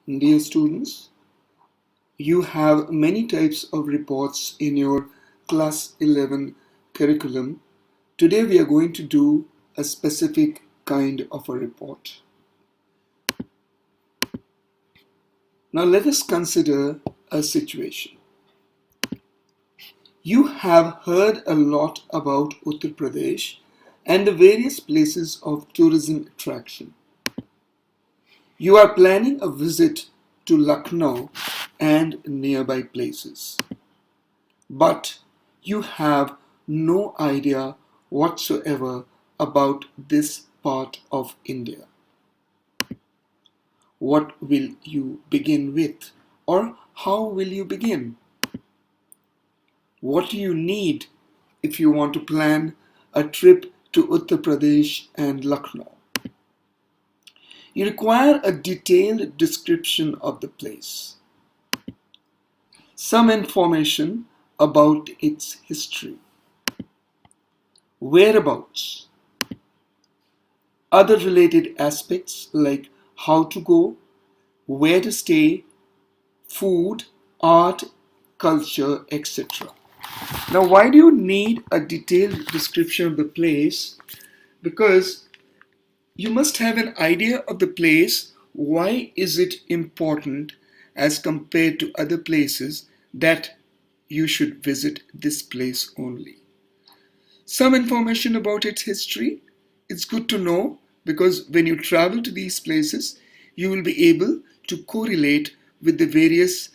Dear students, you have many types of reports in your class 11 curriculum. Today we are going to do a specific kind of a report. Now let us consider a situation. You have heard a lot about Uttar Pradesh and the various places of tourism attraction. You are planning a visit to Lucknow and nearby places, but you have no idea whatsoever about this part of India. What will you begin with, or how will you begin? What do you need if you want to plan a trip to Uttar Pradesh and Lucknow? You require a detailed description of the place, some information about its history, whereabouts, other related aspects like how to go, where to stay, food, art, culture, etc. Now, why do you need a detailed description of the place? Because you must have an idea of the place. Why is it important as compared to other places that you should visit this place only? Some information about its history. It's good to know because when you travel to these places, you will be able to correlate with the various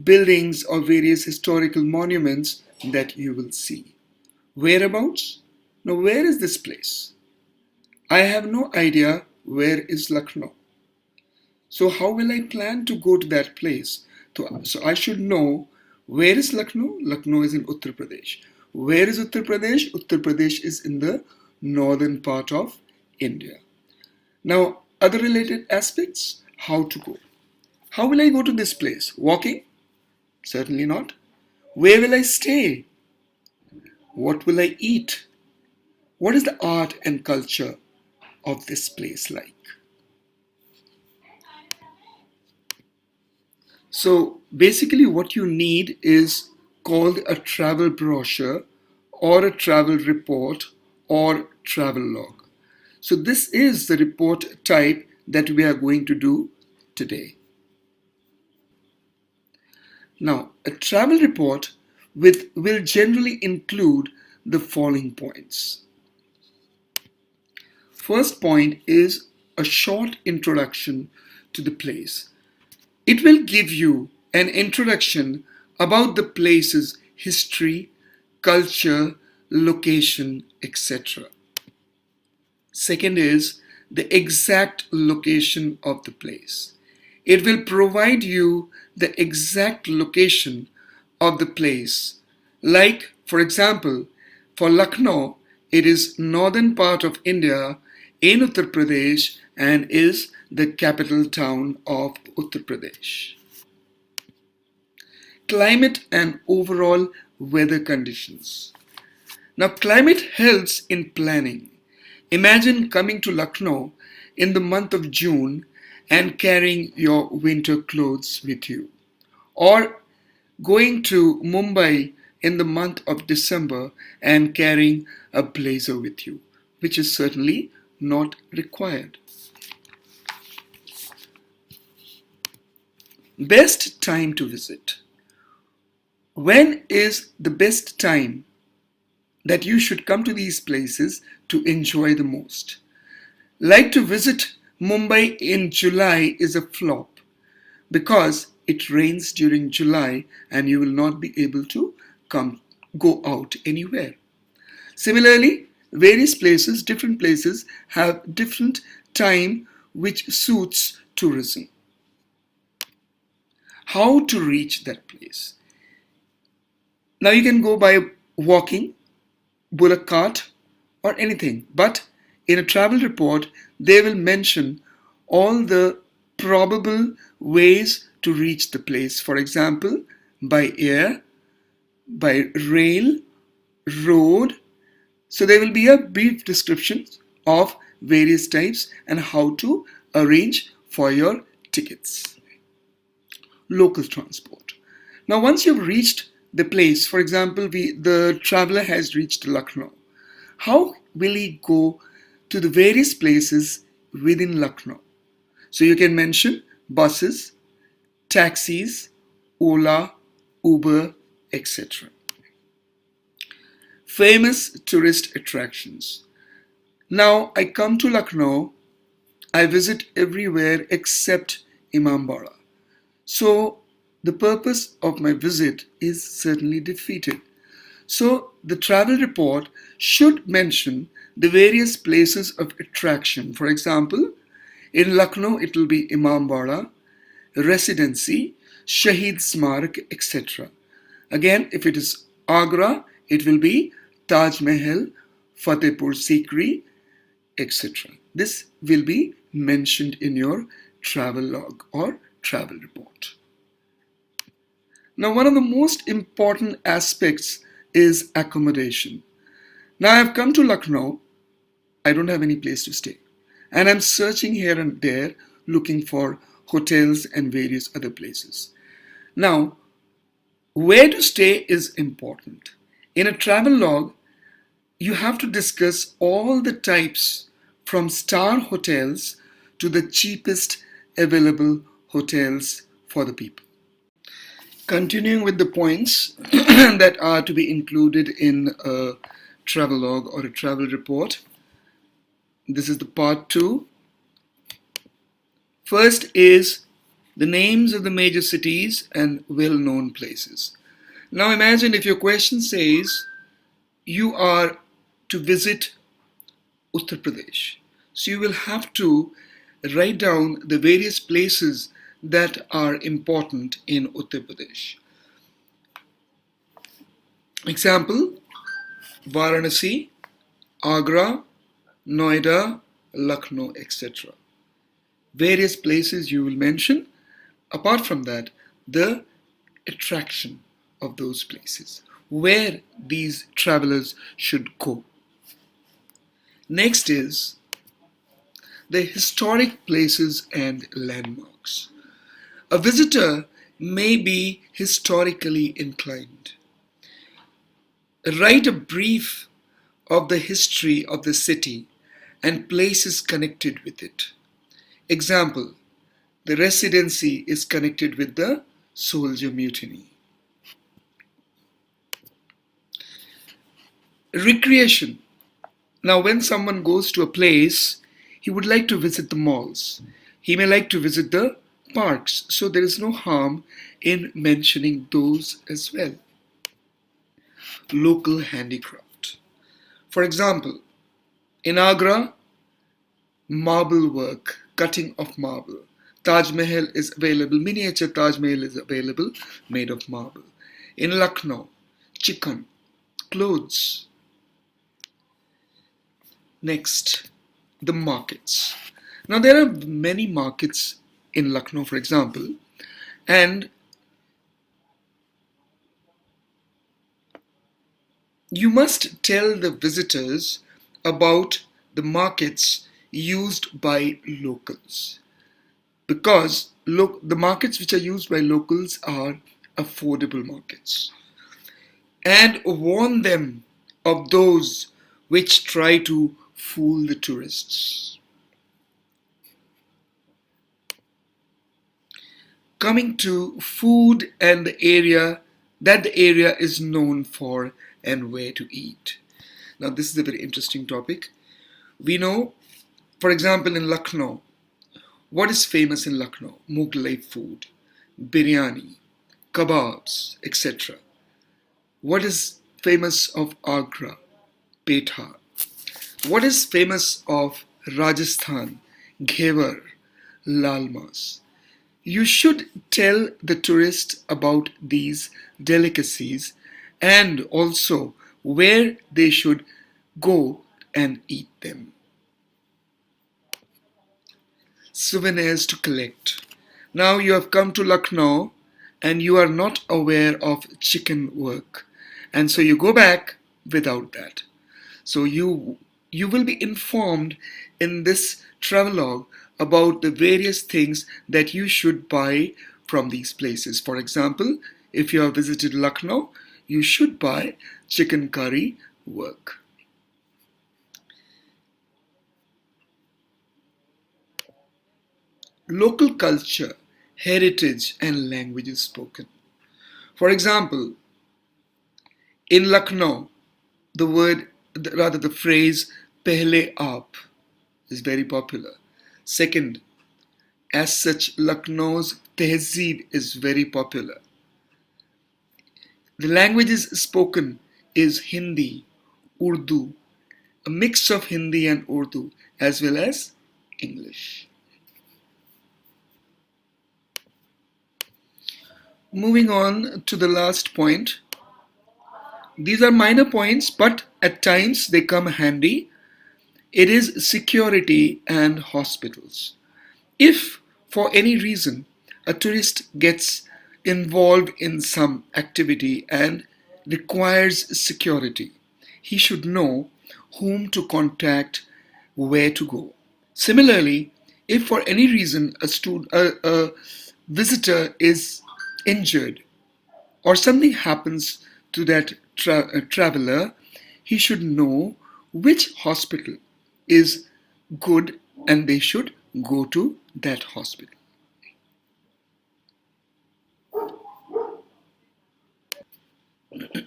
buildings or various historical monuments that you will see. Whereabouts? Now, where is this place? I have no idea where is Lucknow. So how will I plan to go to that place? So I should know where is Lucknow? Lucknow is in Uttar Pradesh. Where is Uttar Pradesh? Uttar Pradesh is in the northern part of India. Now, other related aspects, how to go. How will I go to this place? Walking? Certainly not. Where will I stay? What will I eat? What is the art and culture of this place like? So basically what you need is called a travel brochure or a travel report or travelogue. So this is the report type that we are going to do today. Now, a travel report will generally include the following points. First point is a short introduction to the place. It will give you an introduction about the place's history, culture, location, etc. Second is the exact location of the place. It will provide you the exact location of the place. Like, for example, for Lucknow, it is northern part of India in Uttar Pradesh and is the capital town of Uttar Pradesh. Climate and overall weather conditions. Now, climate helps in planning. Imagine coming to Lucknow in the month of June and carrying your winter clothes with you, or going to Mumbai in the month of December and carrying a blazer with you, which is certainly not required. Best time to visit. When is the best time that you should come to these places to enjoy the most? Like to visit Mumbai in July is a flop because it rains during July and you will not be able to go out anywhere. Similarly, different places have different time which suits tourism. How to reach that place? Now you can go by walking, bullock cart, or anything, but in a travel report they will mention all the probable ways to reach the place. For example, by air, by rail, road. So there will be a brief description of various types and how to arrange for your tickets. local transport. Now, once you've reached the place, for example, the traveler has reached Lucknow. How will he go to the various places within Lucknow? So you can mention buses, taxis, Ola, Uber, etc. Famous tourist attractions. Now I come to Lucknow, I visit everywhere except Imambara. So the purpose of my visit is certainly defeated. So the travel report should mention the various places of attraction. For example, in Lucknow it will be Imambara, Residency, Shahid Smarak, etc. Again, if it is Agra, it will be Taj Mahal, Fatehpur Sikri, etc. This will be mentioned in your travel log or travel report. Now, one of the most important aspects is accommodation. Now, I've come to Lucknow. I don't have any place to stay. And I'm searching here and there looking for hotels and various other places. Now, where to stay is important. In a travel log, you have to discuss all the types from star hotels to the cheapest available hotels for the people. Continuing with the points that are to be included in a travel log or a travel report. This is the part 2. First is the names of the major cities and well-known places. Now imagine if your question says you are to visit Uttar Pradesh. So you will have to write down the various places that are important in Uttar Pradesh. Example, Varanasi, Agra, Noida, Lucknow, etc. Various places you will mention. Apart from that, the attraction of those places, where these travelers should go. Next is the historic places and landmarks. A visitor may be historically inclined. Write a brief of the history of the city and places connected with it. Example, the Residency is connected with the soldier mutiny. Recreation. Now, when someone goes to a place, he would like to visit the malls. He may like to visit the parks. So there is no harm in mentioning those as well. Local handicraft. For example, in Agra, marble work, cutting of marble. Taj Mahal is available, miniature Taj Mahal is available, made of marble. In Lucknow, chicken, clothes. Next, the markets. Now there are many markets in Lucknow, for example, and you must tell the visitors about the markets used by locals, because the markets which are used by locals are affordable markets, and warn them of those which try to fool the tourists. Coming to food and the area is known for and where to eat. Now this is a very interesting topic. We know, for example, in Lucknow, what is famous in Lucknow? Mughlai food, biryani, kebabs, etc. What is famous of Agra? Petha. What is famous of Rajasthan? Ghevar, lal mas. You should tell the tourist about these delicacies and also where they should go and eat them. Souvenirs to collect. Now you have come to Lucknow and you are not aware of chicken work, and so you go back without that. So you will be informed in this travelogue about the various things that you should buy from these places. For example, if you have visited Lucknow, you should buy chicken curry work. Local culture, heritage, and languages spoken. For example, in Lucknow, the word, rather the phrase "pehle aap" is very popular. Second, as such, Lucknow's tehzeeb is very popular. The languages spoken is Hindi, Urdu, a mix of Hindi and Urdu, as well as English. Moving on to the last point. These are minor points, but at times they come handy. It is security and hospitals. If for any reason a tourist gets involved in some activity and requires security, he should know whom to contact, where to go. Similarly, if for any reason a visitor is injured or something happens to that traveler, he should know which hospital is good and they should go to that hospital.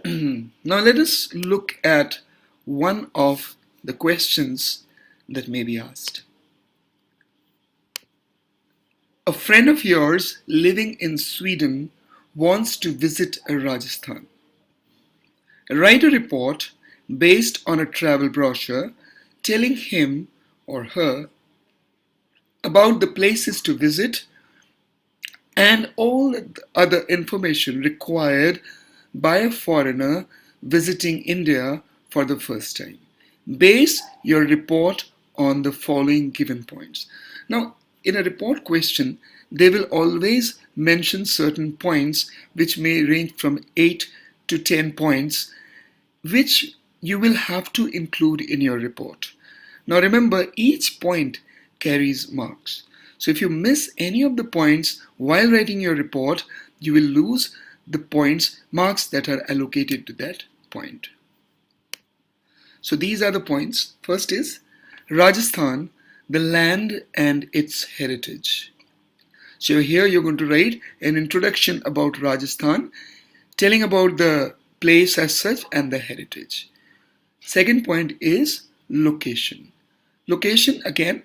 Now let us look at one of the questions that may be asked. A friend of yours living in Sweden wants to visit Rajasthan. Write a report based on a travel brochure telling him or her about the places to visit and all other information required by a foreigner visiting India for the first time. Base your report on the following given points. Now, in a report question, they will always mention certain points which may range from 8 to 10 points, which you will have to include in your report. Now remember, each point carries marks. So if you miss any of the points while writing your report, you will lose the marks that are allocated to that point. So these are the points. First is Rajasthan, the land and its heritage. So here you're going to write an introduction about Rajasthan, telling about the place as such and the heritage. Second point is location. Location, again,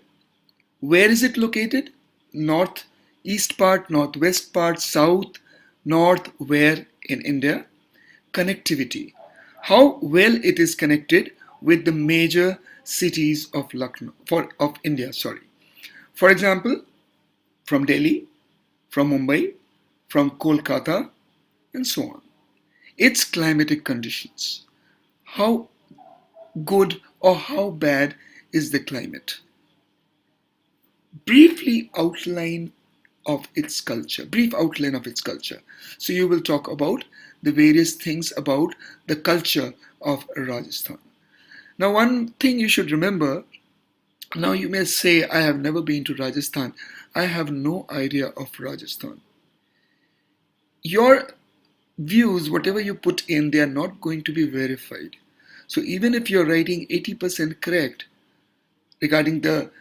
where is it located? North, east part, northwest part, south, north, where in India? Connectivity. How well it is connected with the major cities of India. For example, from Delhi, from Mumbai, from Kolkata, and so on. Its climatic conditions. How good or how bad is the climate? Brief outline of its culture. So you will talk about the various things about the culture of Rajasthan. Now, one thing you should remember, now you may say, I have never been to Rajasthan. I have no idea of Rajasthan. Your views, whatever you put in, they are not going to be verified. So even if you're writing 80% correct regarding the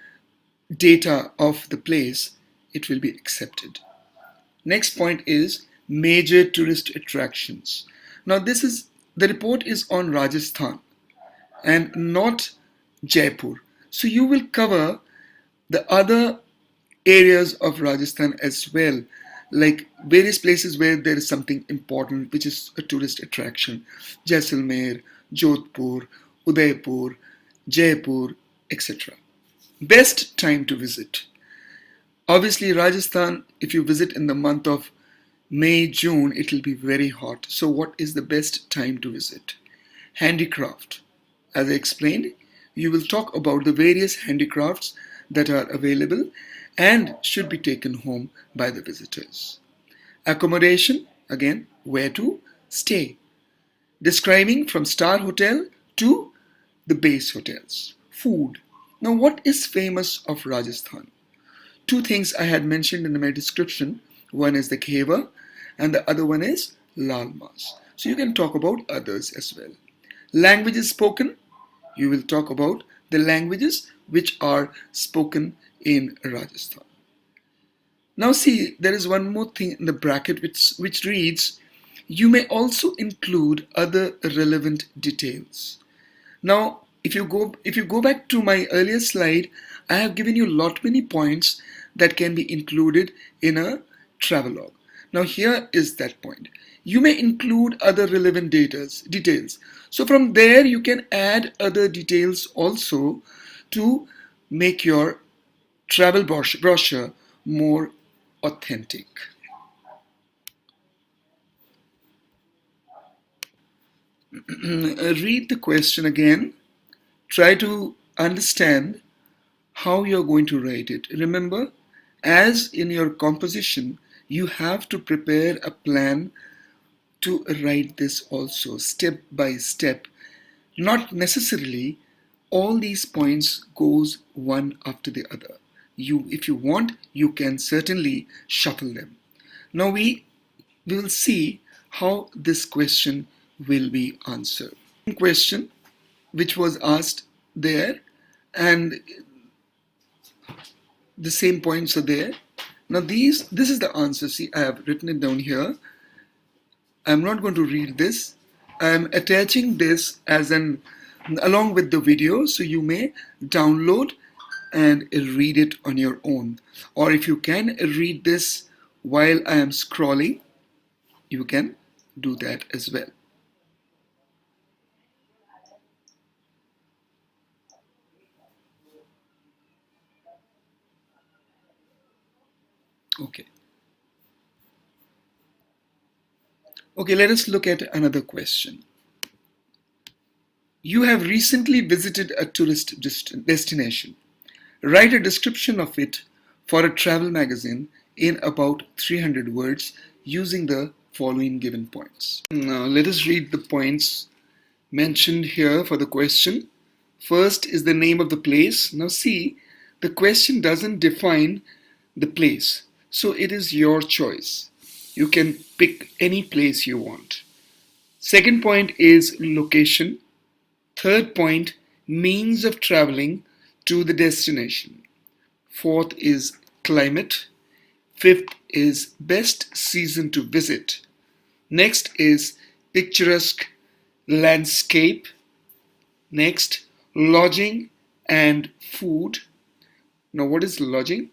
data of the place, it will be accepted. Next point is major tourist attractions. Now the report is on Rajasthan and not Jaipur. So you will cover the other areas of Rajasthan as well, like various places where there is something important which is a tourist attraction. Jaisalmer, Jodhpur, Udaipur, Jaipur, etc. Best time to visit. Obviously, Rajasthan, if you visit in the month of May, June, it will be very hot. So what is the best time to visit? Handicraft. As I explained, you will talk about the various handicrafts that are available and should be taken home by the visitors. Accommodation, again, where to stay. Describing from star hotel to the base hotels. Food. Now, what is famous of Rajasthan? Two things I had mentioned in my description. one is the Kheva, and the other one is Lalmas. So you can talk about others as well. Languages spoken, you will talk about the languages which are spoken in Rajasthan. Now see, there is one more thing in the bracket which reads, you may also include other relevant details. Now, if you go back to my earlier slide, I have given you lot many points that can be included in a travelogue. Now here is that point. You may include other relevant details. So from there you can add other details also to make your travel brochure more authentic. Read the question again. Try to understand how you're going to write it. Remember, as in your composition, you have to prepare a plan to write this also step by step. Not necessarily all these points goes one after the other. If you want, you can certainly shuffle them. Now we will see how this question will be answered. Question which was asked there, and the same points are there. Now this is the answer. See, I have written it down here. I'm not going to read this. I'm attaching this as an along with the video, so you may download and read it on your own. Or if you can read this while I am scrolling, you can do that as well. Okay. Okay, let us look at another question. You have recently visited a tourist destination. Write a description of it for a travel magazine in about 300 words using the following given points. Now let us read the points mentioned here for the question. First is the name of the place. Now see, the question doesn't define the place, so it is your choice. You can pick any place you want. Second point is location. Third point, means of traveling to the destination. Fourth is climate. Fifth is best season to visit. Next is picturesque landscape. Next, lodging and food. Now what is lodging?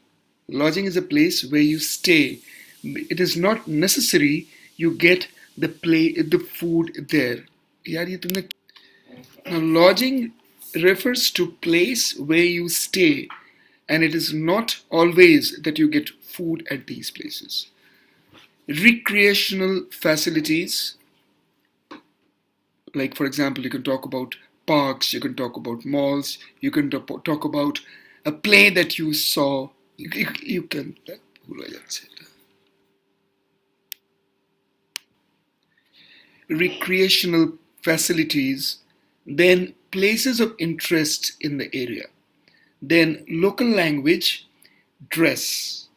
Lodging is a place where you stay. It is not necessary you get the food there. यार ये तुमने Now, lodging refers to place where you stay, and it is not always that you get food at these places. Recreational facilities, like for example, you can talk about parks, you can talk about malls, you can talk about a play that you saw. You can. Recreational facilities, then places of interest in the area, then local language, dress,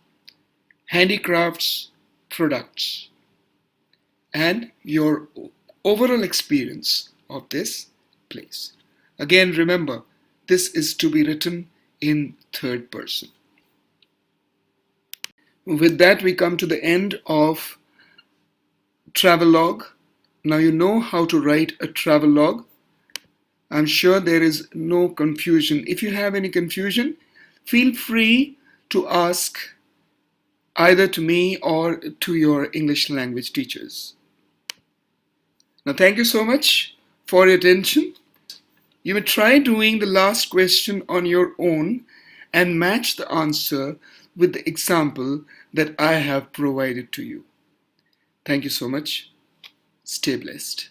handicrafts, products, and your overall experience of this place. Again, remember, this is to be written in third person. With that, we come to the end of Travelogue. Now you know how to write a travelogue. I'm sure there is no confusion. If you have any confusion, feel free to ask either to me or to your English language teachers. Now thank you so much for your attention. You may try doing the last question on your own and match the answer with the example that I have provided to you. Thank you so much. Stay blessed.